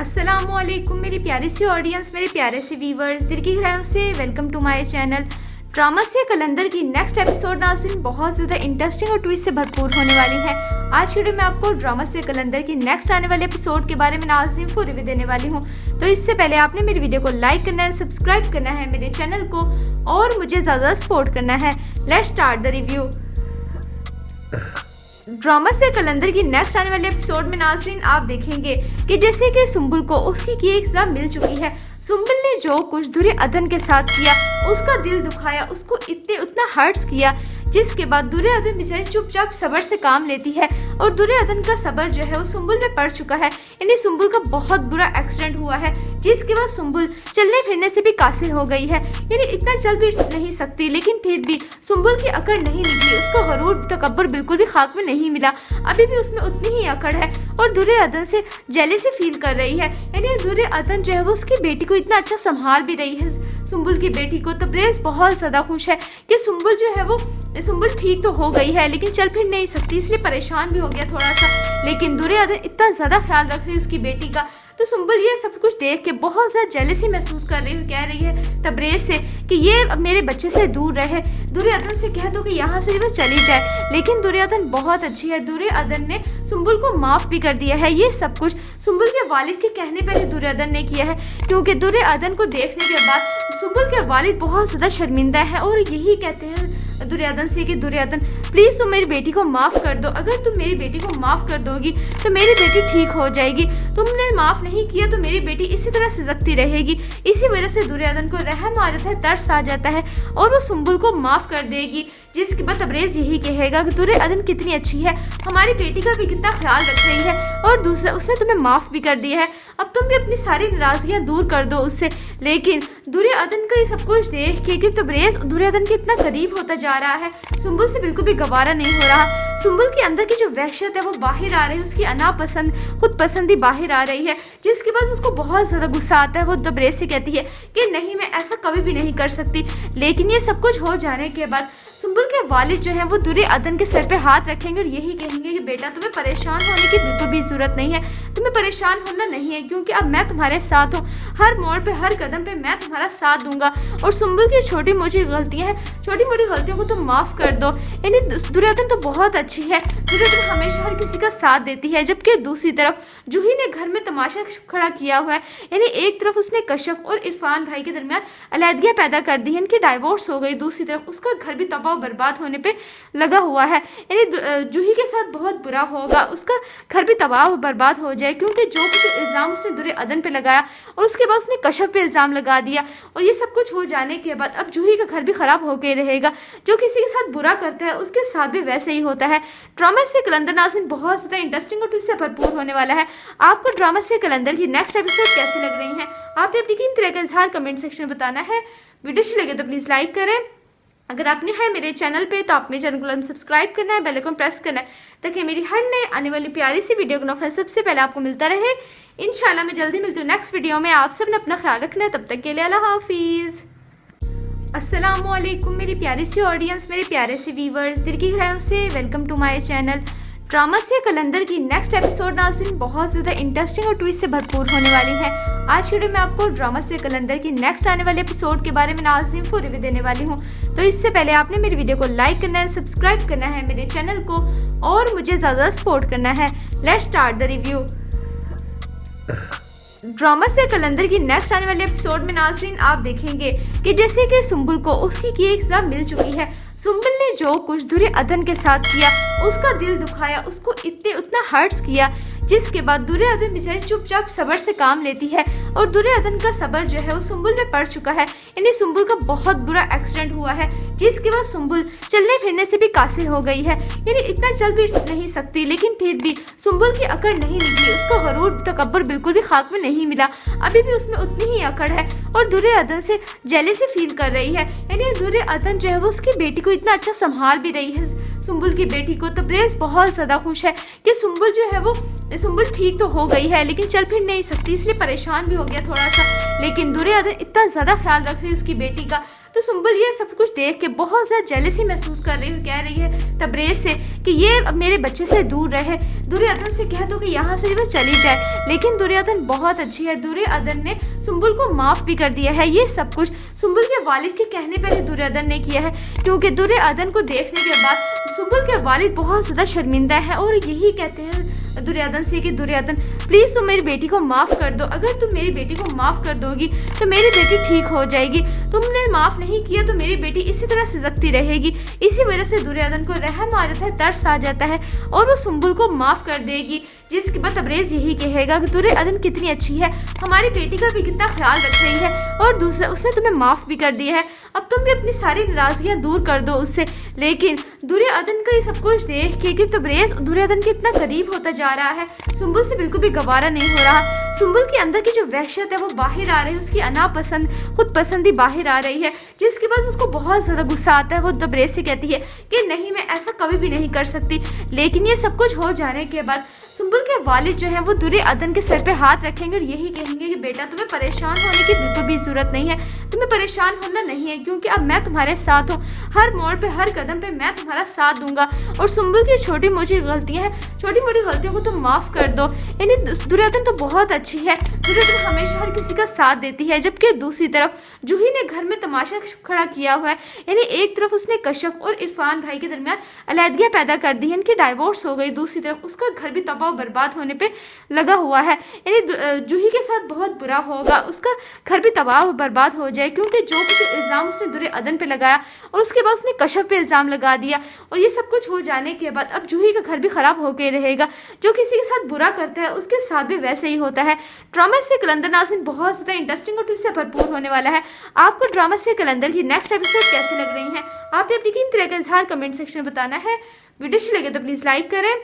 अस्सलामुअलैकुम मेरी प्यारी सी ऑडियंस, मेरे प्यारे से व्यूवर्स, दिल की गहराइयों से welcome to my channel. Drama से कलंदर की नेक्स्ट एपिसोड नाज़रीन बहुत ज़्यादा इंटरेस्टिंग और ट्विस्ट से भरपूर होने वाली है। आज की वीडियो में आपको ड्रामा से कलंदर की नेक्स्ट आने वाले एपिसोड के बारे में नाज़रीन को रिव्यू देने वाली हूँ। तो इससे पहले आपने मेरी वीडियो को लाइक करना है, सब्सक्राइब करना है मेरे चैनल को और मुझे ज़्यादा सपोर्ट करना है। Let's start the review. Drama से कलंदर की नेक्स्ट आने वाले एपिसोड में नाज़रीन आप देखेंगे कि जैसे कि सुंबुल को उसकी की एक सज़ा मिल चुकी है। सुंबुल ने जो कुछ दुर्योधन के साथ किया, उसका दिल दुखाया, उसको उतना हर्ट्स किया, जिसके बाद दुर्योधन बेचारी चुपचाप सब्र से काम लेती है और दुर्योधन का सब्र जो है वो सुंबुल में पड़ चुका है। यानी सुंबुल का बहुत बुरा एक्सीडेंट हुआ है, जिसके बाद सुंबुल चलने फिरने से भी कासिर हो गई है। यानी इतना चल भी नहीं सकती, लेकिन फिर भी सुंबुल की अकड़ नहीं निकली, उसका गरूर तकब्बुर बिल्कुल भी खाक में नहीं मिला। अभी भी उसमें उतनी ही अकड़ है और दुर्योधन से जेलसी फील कर रही है। यानी दुर्योधन जो है वो उसकी बेटी को इतना अच्छा संभाल भी रही है, सुंबुल की बेटी को। तब्रेज़ बहुत ज़्यादा खुश है कि सुंबुल जो है वो सुंबुल ठीक तो हो गई है, लेकिन चल फिर नहीं सकती, इसलिए परेशान भी हो गया थोड़ा सा। लेकिन दुर्योधन इतना ज़्यादा ख्याल रख रही है उसकी बेटी का, तो सुंबुल ये सब कुछ देख के बहुत ज़्यादा जेलसी महसूस कर रही है। कह रही है तब्रेज़ से कि ये मेरे बच्चे से दूर रहे, दुर्योधन से कह दो कि यहाँ से वो चली जाए। लेकिन दुर्योधन बहुत अच्छी है, दुर्योधन ने सुंबुल को माफ़ भी कर दिया है। ये सब कुछ सुंबुल के वालिद के कहने पर ही दुर्योधन ने किया है, क्योंकि दुर्योधन को देखने के बाद सुंबुल के वालिद बहुत ज़्यादा शर्मिंदा है और यही कहते हैं दुर्योधन से कि दुर्योधन प्लीज़ तुम मेरी बेटी को माफ़ कर दो, अगर तुम मेरी बेटी को माफ़ कर दोगी तो मेरी बेटी ठीक हो जाएगी, तुमने माफ़ नहीं किया तो मेरी बेटी इसी तरह सिसकती रहेगी। इसी वजह से दुर्योधन को रहम आ जाता है, तरस आ जाता है और वो सुंबुल को माफ़ कर देगी। जिसके बाद तब्रेज़ यही कहेगा कि दुर्योधन कितनी अच्छी है, हमारी बेटी का भी कितना ख्याल रख रही है और दूसरा उसने तुम्हें माफ़ भी कर दिया है, अब तुम भी अपनी सारी नाराज़गियाँ दूर कर दो उससे। लेकिन दुर्योधन का ये सब कुछ देख के कि तब्रेज़ दुर्योधन के इतना करीब होता जा रहा है, सुंबुल से बिल्कुल भी गवारा नहीं हो रहा। सुंबुल के अंदर की जो वहशत है वो बाहर आ रही है, उसकी अनापसंद खुद पसंदी बाहर आ रही है। जिसके बाद उसको बहुत ज़्यादा गुस्सा आता है। वो तब्रेज़ से कहती है कि नहीं, मैं ऐसा कभी भी नहीं कर सकती। लेकिन ये सब कुछ हो जाने के बाद सुंबुल के वालिद जो हैं वो दुर्योधन के सर पे हाथ रखेंगे और यही कहेंगे कि बेटा तुम्हें परेशान होने की बिल्कुल भी ज़रूरत नहीं है, तुम्हें परेशान होना नहीं है, क्योंकि अब मैं तुम्हारे साथ हूँ, हर मोड़ पे हर कदम पे मैं तुम्हारा साथ दूंगा। और सुंबुल की छोटी मोटी गलतियाँ हैं, छोटी मोटी गलतियों को तुम माफ़ कर दो। यानी दुर्योधन तो बहुत अच्छी है, दुर्योधन हमेशा हर किसी का साथ देती है, जबकि दूसरी तरफ जूही ने घर में तमाशा खड़ा किया हुआ है। यानी एक तरफ उसने कश्यप और इरफान भाई के दरमियान अलहदगियाँ पैदा कर दी है, इनकी डाइवोर्स हो गई, दूसरी तरफ उसका घर भी तबाह बर्बाद होने पे लगा हुआ है। यानी जूही के साथ बहुत बुरा होगा, उसका घर भी तबाह बर्बाद हो जाए, क्योंकि जो कुछ इल्ज़ाम उसने दुर्योधन पे लगाया और उसके बाद उसने कश्यप पे इल्ज़ाम लगा दिया। और ये सब कुछ हो जाने के बाद अब जूही का घर भी ख़राब होकर रहेगा। जो किसी के साथ बुरा करता है उसके साथ भी वैसे ही होता है। ड्रामा से कलंदर नाज़रीन बहुत ज़्यादा इंटरेस्टिंग और ट्विस्ट से भरपूर होने वाला है। आपको ड्रामा से कलंदर की नेक्स्ट एपिसोड कैसे लग रही है, आपने अपनी कीमती राय का इज़हार कमेंट सेक्शन में बताना है। वीडियो अच्छी लगे तो प्लीज़ लाइक करें, अगर आपने है मेरे चैनल पे तो आप मेरे चैनल को सब्सक्राइब करना है, बेल आइकन प्रेस करना है, ताकि मेरी हर नए आने वाली प्यारी सी वीडियो का नोटिफिकेशन सबसे पहले आपको मिलता रहे। इंशाल्लाह मैं जल्दी मिलती हूँ नेक्स्ट वीडियो में। आप सब ने अपना ख्याल रखना है, तब तक के लिए अल्लाह हाफिज़। अस्सलामुअलैकुम मेरी प्यारी सी ऑडियंस, मेरे प्यारे से व्यूवर्स, दिल की गहराइयों से welcome to my channel. Drama से कलंदर की नेक्स्ट एपिसोड नाज़रीन बहुत ज़्यादा इंटरेस्टिंग और ट्विस्ट से भरपूर होने वाली है। आज की वीडियो में आपको ड्रामा से कलंदर की नेक्स्ट आने वाले एपिसोड के बारे में नाज़रीन को रिव्यू देने वाली हूँ। तो इससे पहले आपने मेरी वीडियो को लाइक करना है, सब्सक्राइब करना है मेरे चैनल को और मुझे ज़्यादा सपोर्ट करना है। Let's start the review. Drama से कलंदर की नेक्स्ट आने वाले एपिसोड में नाज़रीन आप देखेंगे कि जैसे कि सुंबुल को उसकी की एक सज़ा मिल चुकी है। सुंबुल ने जो कुछ दुर्योधन के साथ किया, उसका दिल दुखाया, उसको उतना हर्ट्स किया, जिसके बाद दुर्योधन बेचारी चुपचाप सब्र से काम लेती है और दुर्योधन का सब्र जो है वो सुंबुल में पड़ चुका है। यानी सुंबुल का बहुत बुरा एक्सीडेंट हुआ है, जिसके बाद सुंबुल चलने फिरने से भी कासिर हो गई है। यानी इतना चल भी नहीं सकती, लेकिन फिर भी सुंबुल की अकड़ नहीं निकली, उसका गरूर तकब्बुर बिल्कुल भी खाक में नहीं मिला। अभी भी उसमें उतनी ही अकड़ है और दुर्योधन से जेलसी फील कर रही है। यानी दुर्योधन जो है वो उसकी बेटी को इतना अच्छा संभाल भी रही है, सुंबुल की बेटी को। तब्रेज़ बहुत ज़्यादा खुश है कि सुंबुल जो है वो सुंबुल ठीक तो हो गई है, लेकिन चल फिर नहीं सकती, इसलिए परेशान भी हो गया थोड़ा सा। लेकिन दुर्योधन इतना ज़्यादा ख्याल रख रही है उसकी बेटी का, तो सुंबुल ये सब कुछ देख के बहुत ज़्यादा जेलसी महसूस कर रही है, कह रही है तबरेज़ से कि ये अब मेरे बच्चे से दूर रहे, दुर्योधन से कह दो कि यहाँ से वो चली जाए। लेकिन दुर्योधन बहुत अच्छी है, दुर्योधन ने सुंबुल को माफ़ भी कर दिया है। ये सब कुछ सुंबुल के वालिद के कहने पर ही दुर्योधन ने किया है, क्योंकि दुर्योधन को देखने के बाद सुंबुल के वालिद बहुत ज़्यादा शर्मिंदा है और यही कहते हैं दुर्योधन से कि दुर्योधन प्लीज़ तुम मेरी बेटी को माफ़ कर दो, अगर तुम मेरी बेटी को माफ़ कर दोगी तो मेरी बेटी ठीक हो जाएगी, तुमने माफ़ नहीं किया तो मेरी बेटी इसी तरह सिसकती रहेगी। इसी वजह से दुर्योधन को रहम आ जाता है, तरस आ जाता है और वो सुंबुल को माफ़ कर देगी। जिसके बाद तबरेज़ यही कहेगा कि दुर्योधन कितनी अच्छी है, हमारी बेटी का भी कितना ख्याल रख रही है और दूसरा उसने तुम्हें माफ़ भी कर दिया है, अब तुम भी अपनी सारी नाराज़गियाँ दूर कर दो उससे। लेकिन दुर्योधन का ये सब कुछ देख के तबरेज़ दुर्योधन के इतना करीब होता जा रहा है, सुंबुल से बिल्कुल भी गवारा नहीं हो रहा। सुंबुल के अंदर की जो वहशत है वो बाहर आ रही है, उसकी अनापसंद खुद पसंदी बाहर आ रही है। जिसके बाद उसको बहुत ज़्यादा गुस्सा आता है, वो तबरेज़ से कहती है कि नहीं, मैं ऐसा कभी भी नहीं कर सकती। लेकिन ये सब कुछ हो जाने के बाद सुंबुल के वालिद जो है वो दुर्योधन के सर पे हाथ रखेंगे और यही कहेंगे कि बेटा तुम्हें परेशान होने की बिल्कुल भी ज़रूरत नहीं है, तुम्हें परेशान होना नहीं है, क्योंकि अब मैं तुम्हारे साथ हूँ, हर मोड़ पे हर कदम पे मैं तुम्हारा साथ दूंगा। और सुंबुल की छोटी मोटी गलतियाँ हैं, छोटी मोटी गलतियों को तुम माफ़ कर दो। यानी दुर्योधन तो बहुत अच्छी है, दुर्योधन हमेशा हर किसी का साथ देती है, जबकि दूसरी तरफ जूही ने घर में तमाशा खड़ा किया हुआ है। यानी एक तरफ उसने कश्यप और इरफान भाई के दरमियान अलहदगियाँ पैदा कर दी है, इनकी डाइवोर्स हो गई, दूसरी तरफ उसका घर भी तबाह बर्बाद होने पे लगा हुआ है। यानी जूही के साथ बहुत बुरा होगा, उसका घर भी तबाह बर्बाद हो जाए, क्योंकि जो कुछ इल्ज़ाम उसने दुर्योधन पे लगाया और उसके बाद उसने कश्यप पे इल्ज़ाम लगा दिया। और ये सब कुछ हो जाने के बाद अब जूही का घर भी ख़राब होकर रहेगा, जो किसी के साथ बुरा करता है उसके साथ भी वैसे ही होता है। ड्रामा से कलंदर नाज़रीन बहुत ज़्यादा इंटरेस्टिंग और ट्विस्ट से भरपूर होने वाला है। आपको ड्रामा से कलंदर की नेक्स्ट एपिसोड कैसे लग रही हैं, आपने अपनी कीमती राय का इज़हार कमेंट सेक्शन में बताना है। वीडियो अच्छी लगे तो प्लीज़ लाइक करें,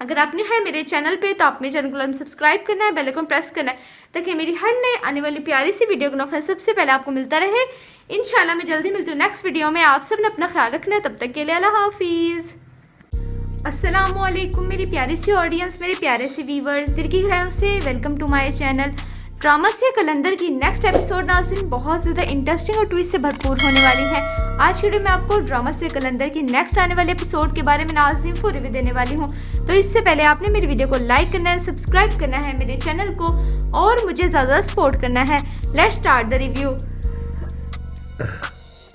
अगर आपने है मेरे चैनल पे तो आप मेरे चैनल को सब्सक्राइब करना है, बेल आइकन प्रेस करना है, ताकि मेरी हर नए आने वाली प्यारी सी वीडियो का नोटिफिकेशन सबसे पहले आपको मिलता रहे। इंशाल्लाह मैं जल्दी मिलती हूँ नेक्स्ट वीडियो में। आप सब ने अपना ख्याल रखना है, तब तक के लिए अल्लाह हाफिज़। अस्सलामुअलैकुम मेरी प्यारी सी ऑडियंस, मेरे प्यारे से व्यूवर्स, दिल की गहराइयों से welcome to my channel. Drama से कलंदर की नेक्स्ट एपिसोड नाज़रीन बहुत ज़्यादा इंटरेस्टिंग और ट्विस्ट से भरपूर होने वाली है। आज वीडियो में आपको ड्रामा से कलंदर की नेक्स्ट आने वाले एपिसोड के बारे में नाज़रीन फुल रिव्यू देने वाली हूँ। तो इससे पहले आपने मेरी वीडियो को लाइक करना है, सब्सक्राइब करना है मेरे चैनल को और मुझे ज़्यादा सपोर्ट करना है। Let's start the review.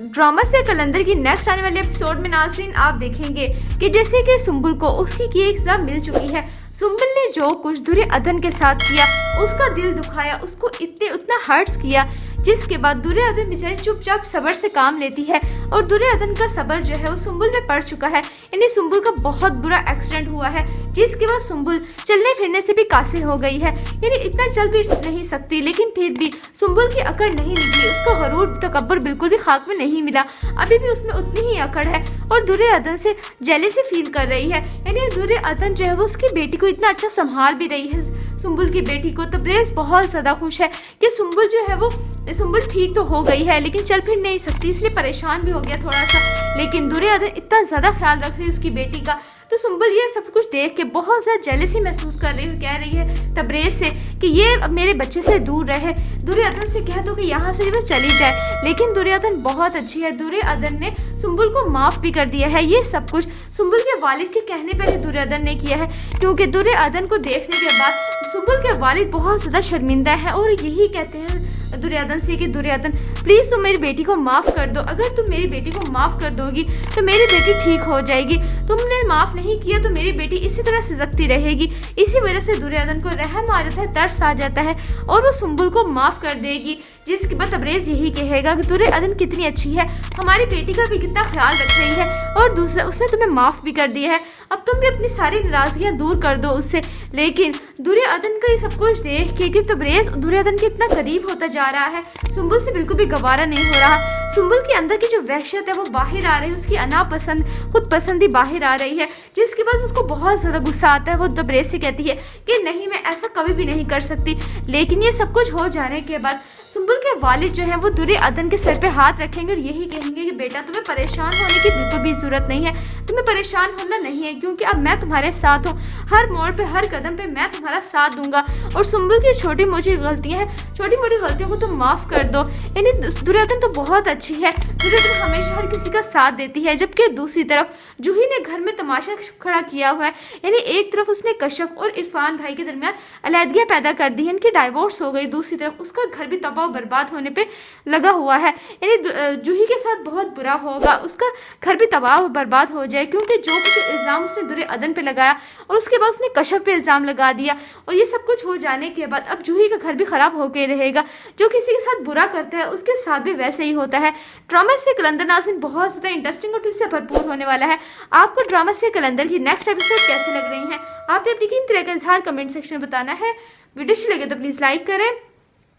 Drama से कलंदर की नेक्स्ट आने वाले एपिसोड में नाज़रीन आप देखेंगे कि जैसे कि सुंबुल को उसकी की एक सज़ा मिल चुकी है। सुंबुल ने जो कुछ दुर्योधन के साथ किया, उसका दिल दुखाया, उसको उतना हर्ट्स किया, जिसके बाद दुर्योधन बेचारी चुपचाप सब्र से काम लेती है और दुर्योधन का सब्र जो है वो सुंबुल में पड़ चुका है। यानी सुंबुल का बहुत बुरा एक्सीडेंट हुआ है, जिसके बाद सुंबुल चलने फिरने से भी कासिर हो गई है। यानी इतना चल भी नहीं सकती, लेकिन फिर भी सुंबुल की अकड़ नहीं निकली, उसका गरूर तकब्बुर बिल्कुल भी खाक में नहीं मिला, अभी भी उसमें उतनी ही अकड़ है और दुर्योधन से जेलसी फील कर रही है। यानी दुर्योधन जो है वो उसकी बेटी को इतना अच्छा संभाल भी रही है, सुंबुल की बेटी को। तबरेज़ बहुत ज़्यादा खुश है कि सुंबुल जो है वो सुंबुल ठीक तो हो गई है, लेकिन चल फिर नहीं सकती, इसलिए परेशान भी हो गया थोड़ा सा। लेकिन दुर्योधन इतना ज़्यादा ख्याल रख रही है उसकी बेटी का, तो सुंबुल ये सब कुछ देख के बहुत ज़्यादा जेलसी महसूस कर रही है, कह रही है तबरेज़ से कि ये अब मेरे बच्चे से दूर रहे, दुर्योधन से कह दो कि यहाँ से वो चली जाए। लेकिन दुर्योधन बहुत अच्छी है, दुर्योधन ने सुंबुल को माफ़ भी कर दिया है। ये सब कुछ सुंबुल के वालिद के कहने पर ही दुर्योधन ने किया है, क्योंकि दुर्योधन को देखने के बाद सुंबुल के वालिद बहुत ज़्यादा शर्मिंदा है और यही कहते हैं दुर्योधन से कि दुर्योधन प्लीज़ तुम मेरी बेटी को माफ़ कर दो, अगर तुम मेरी बेटी को माफ़ कर दोगी तो मेरी बेटी ठीक हो जाएगी, तुमने माफ़ नहीं किया तो मेरी बेटी इसी तरह सिसकती रहेगी। इसी वजह से दुर्योधन को रहम आ जाता है, तरस आ जाता है और वो सुंबुल को माफ़ कर देगी। जिसके बाद तबरेज़ यही कहेगा कि दुर्योधन कितनी अच्छी है, हमारी बेटी का भी कितना ख्याल रख रही है और दूसरा उसने तुम्हें माफ़ भी कर दिया है, अब तुम भी अपनी सारी नाराज़गियाँ दूर कर दो उससे। लेकिन दुर्योधन का ये सब कुछ देख के कि तबरेज़ दुर्योधन के इतना करीब होता जा रहा है, सुंबुल से बिल्कुल भी गवारा नहीं हो रहा। सुंबुल के अंदर की जो वहशत है वो बाहर आ रही है, उसकी अनापसंद खुद पसंदी बाहर आ रही है। जिसके बाद उसको बहुत ज़्यादा गुस्सा आता है, वो तबरेज़ से कहती है कि नहीं, मैं ऐसा कभी भी नहीं कर सकती। लेकिन ये सब कुछ हो जाने के बाद सुंबुल के वालिद जो है वो दुर्योधन के सर पे हाथ रखेंगे और यही कहेंगे कि बेटा तुम्हें परेशान होने की बिल्कुल भी जरूरत नहीं है, तुम्हें परेशान होना नहीं है, क्योंकि अब मैं तुम्हारे साथ हूँ। हर मोड़ पे हर कदम पे मैं तुम्हारा साथ दूंगा और सुंबुल की छोटी मोटी गलतियां हैं, छोटी मोटी गलतियों को तुम माफ कर दो। यानी दुर्योधन तो बहुत अच्छी है, दुर्योधन हमेशा हर किसी का साथ देती है, जबकि दूसरी तरफ जूही ने घर में तमाशा खड़ा किया हुआ है। यानी एक तरफ उसने कश्यप और इरफान भाई के दरमियान अलैदगियां पैदा कर दी है, इनकी डाइवोर्स हो गई, दूसरी तरफ उसका घर भी तबाह बर्बाद होने पे लगा हुआ है। यानी जूही के साथ बहुत बुरा होगा, उसका घर भी तबाह बर्बाद हो जाए, क्योंकि जो कुछ इल्जाम उसने दुर्योधन पे लगाया और उसके बाद उसने कश्यप पे इल्जाम लगा दिया, और ये सब कुछ हो जाने के बाद अब जूही का घर भी खराब होकर रहेगा। जो किसी के साथ बुरा करता है उसके साथ भी वैसे ही होता है। ड्रामा से कलंदर नाज़रीन बहुत ज्यादा इंटरेस्टिंग और ट्विस्ट से भरपूर होने वाला है। आपको ड्रामा से कलंदर की नेक्स्ट एपिसोड कैसे लग रही है, आपने अपनी कीमती राय का इजहार कमेंट सेक्शन में बताना है। वीडियो अच्छी लगे तो प्लीज लाइक करें।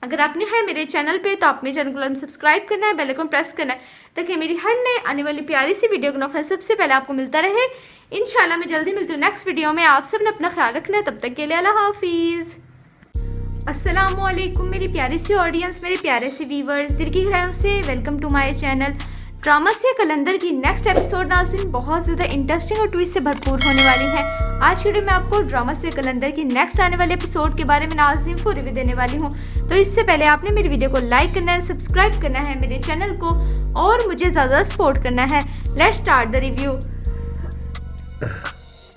अगर आपने है मेरे चैनल पे तो आप मेरे चैनल को सब्सक्राइब करना है, बेल आइकन प्रेस करना है, ताकि मेरी हर नए आने वाली प्यारी सी वीडियो का नोटिफिकेशन सबसे पहले आपको मिलता रहे। इंशाल्लाह मैं जल्दी मिलती हूँ नेक्स्ट वीडियो में। आप सब ने अपना ख्याल रखना है, तब तक के लिए अल्लाह हाफिज। अस्सलामुअलैकुम मेरी प्यारी सी ऑडियंस, मेरे प्यारे से व्यूवर्स, दिल की गहराइयों से welcome to my channel. Drama से कलंदर की नेक्स्ट एपिसोड नाज़रीन बहुत ज़्यादा इंटरेस्टिंग और ट्विस्ट से भरपूर होने वाली है। आज की वीडियो में आपको ड्रामा से कलंदर की नेक्स्ट आने वाले एपिसोड के बारे में नाज़रीन को रिव्यू देने वाली हूँ। तो इससे पहले आपने मेरी वीडियो को लाइक करना है, सब्सक्राइब करना है मेरे चैनल को और मुझे ज़्यादा सपोर्ट करना है। Let's start the review.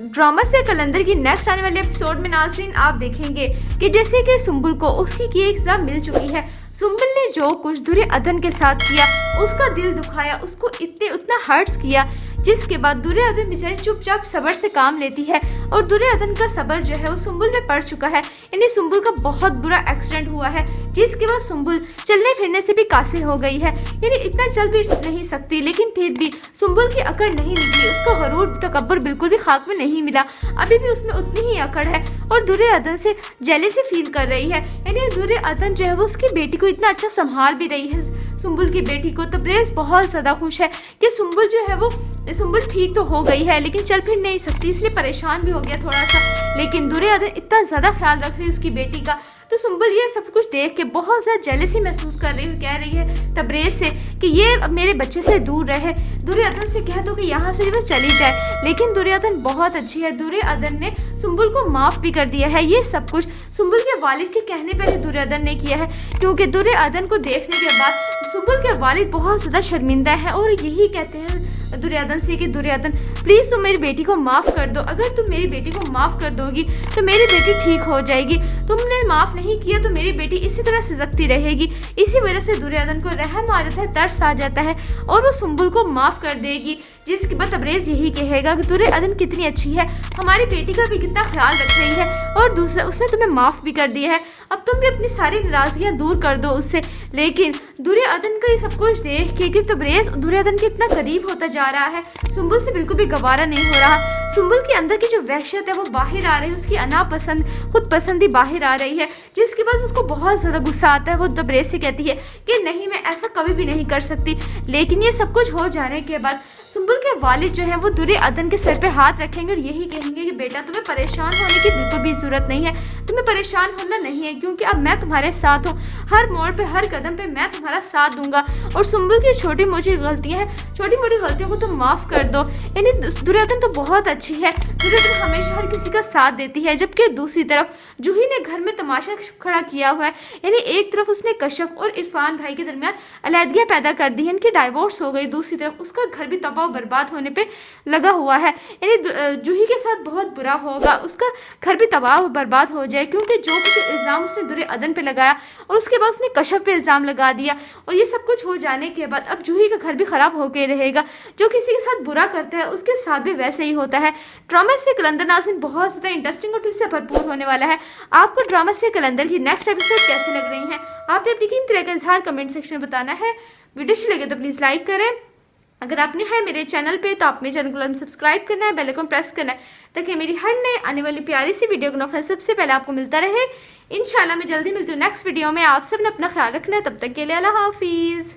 Drama से कलंदर की नेक्स्ट आने वाले एपिसोड में नाज़रीन आप देखेंगे कि जैसे कि सुंबुल को उसकी की एक सज़ा मिल चुकी है। सुंबुल ने जो कुछ दुर्योधन के साथ किया, उसका दिल दुखाया, उसको उतना हर्ट्स किया, जिसके बाद दुर्योधन बेचारी चुपचाप सब्र से काम लेती है और दुर्योधन का सब्र जो है वो सुंबुल में पड़ चुका है। यानी सुंबुल का बहुत बुरा एक्सीडेंट हुआ है, जिसके बाद सुंबुल चलने फिरने से भी कासिर हो गई है। यानी इतना चल भी नहीं सकती, लेकिन फिर भी सुंबुल की अकड़ नहीं निकली, उसका गरूर तकब्बुर बिल्कुल भी खाक में नहीं मिला, अभी भी उसमें उतनी ही अकड़ है और दुर्योधन से जेलेसी फील कर रही है। यानी दुर्योधन जो है वो उसकी बेटी को इतना अच्छा संभाल भी रही है, सुंबुल की बेटी को। तब्रेज़ बहुत ज़्यादा खुश है कि सुंबुल जो है वो सुंबुल ठीक तो हो गई है, लेकिन चल फिर नहीं सकती, इसलिए परेशान भी हो गया थोड़ा सा। लेकिन दुर्योधन इतना ज़्यादा ख्याल रख रही है उसकी बेटी का, तो सुंबुल ये सब कुछ देख के बहुत ज़्यादा जेलसी महसूस कर रही है। कह रही है तब्रेज़ से कि ये मेरे बच्चे से दूर रहे, दुर्योधन से कह दो कि यहाँ से वो चली जाए। लेकिन दुर्योधन बहुत अच्छी है, दुर्योधन ने सुंबुल को माफ़ भी कर दिया है। ये सब कुछ सुंबुल के वालिद के कहने पर ही दुर्योधन ने किया है, क्योंकि दुर्योधन को देखने के बाद सुंबुल के वालिद बहुत ज़्यादा शर्मिंदा है और यही कहते हैं दुर्योधन से कि दुर्योधन प्लीज़ तुम मेरी बेटी को माफ़ कर दो, अगर तुम मेरी बेटी को माफ़ कर दोगी तो मेरी बेटी ठीक हो जाएगी, तुमने माफ़ नहीं किया तो मेरी बेटी इसी तरह सिसकती रहेगी। इसी वजह से दुर्योधन को रहम आ जाता है, तरस आ जाता है और वो सुंबुल को माफ़ कर देगी, जिसके बाद तब्रेज़ यही कहेगा कि दुर्योधन कितनी अच्छी है, हमारी बेटी का भी कितना ख्याल रख रही है और दूसरा उसने तुम्हें माफ़ भी कर दिया है, अब तुम भी अपनी सारी नाराज़गियाँ दूर कर दो उससे। लेकिन दुर्योधन का ये सब कुछ देख के कि तब्रेज़ दुर्योधन के इतना करीब होता जा रहा है, सुंबुल से बिल्कुल भी गवारा नहीं हो रहा। सुंबुल के अंदर की जो वहशत है वो बाहर आ रही है, उसकी अनापसंद खुद पसंदी बाहर आ रही है, जिसके बाद उसको बहुत ज़्यादा गुस्सा आता है। वो तब्रेज़ से कहती है कि नहीं, मैं ऐसा कभी भी नहीं कर सकती। लेकिन ये सब कुछ हो जाने के बाद सुंबुल के वालिद जो है वो दुर्योधन के सर पे हाथ रखेंगे और यही कहेंगे कि बेटा तुम्हें परेशान होने की बिल्कुल भी जरूरत नहीं है, तुम्हें परेशान होना नहीं है, क्योंकि अब मैं तुम्हारे साथ हूँ, हर मोड़ पे हर कदम पे मैं तुम्हारा साथ दूंगा और सुंबुल की छोटी मोटी गलतियां हैं, छोटी मोटी गलतियों को तुम माफ़ कर दो। यानी दुर्योधन तो बहुत अच्छी है, दुर्योधन हमेशा हर किसी का साथ देती है, जबकि दूसरी तरफ जूही ने घर में तमाशा खड़ा किया हुआ है। यानी एक तरफ उसने कश्यप और इरफान भाई के दरमियान अलैदगियां पैदा कर दी है, इनकी डाइवोर्स हो गई, दूसरी तरफ उसका घर भी तबाह बर्बाद होने पे लगा हुआ है। यानी जूही के साथ बहुत बुरा होगा, उसका घर भी तबाह बर्बाद हो जाए, क्योंकि जो कुछ इल्ज़ाम उसने दुर्योधन पे लगाया और उसके बाद उसने कश्यप पे इल्ज़ाम लगा दिया, और ये सब कुछ हो जाने के बाद अब जूही का घर भी खराब होकर रहेगा। जो किसी के साथ बुरा करता है उसके साथ भी वैसे ही होता है। ड्रामा से कलंदर नाज़रीन बहुत ज़्यादा इंटरेस्टिंग और ट्विस्ट से भरपूर होने वाला है। आपको ड्रामा से कलंदर की नेक्स्ट एपिसोड कैसे लग रही है, आपने अपनी कीमती राय का इजहार कमेंट सेक्शन में बताना है। वीडियो अच्छी लगे तो प्लीज़ लाइक करें। अगर आपने है मेरे चैनल पे तो आप मेरे चैनल को सब्सक्राइब करना है, बेल आइकन प्रेस करना है, ताकि मेरी हर नए आने वाली प्यारी सी वीडियो का नोटिफिकेशन सबसे पहले आपको मिलता रहे। इंशाल्लाह मैं जल्दी मिलती हूँ नेक्स्ट वीडियो में। आप सब ने अपना ख्याल रखना है, तब तक के लिए अल्लाह हाफिज़।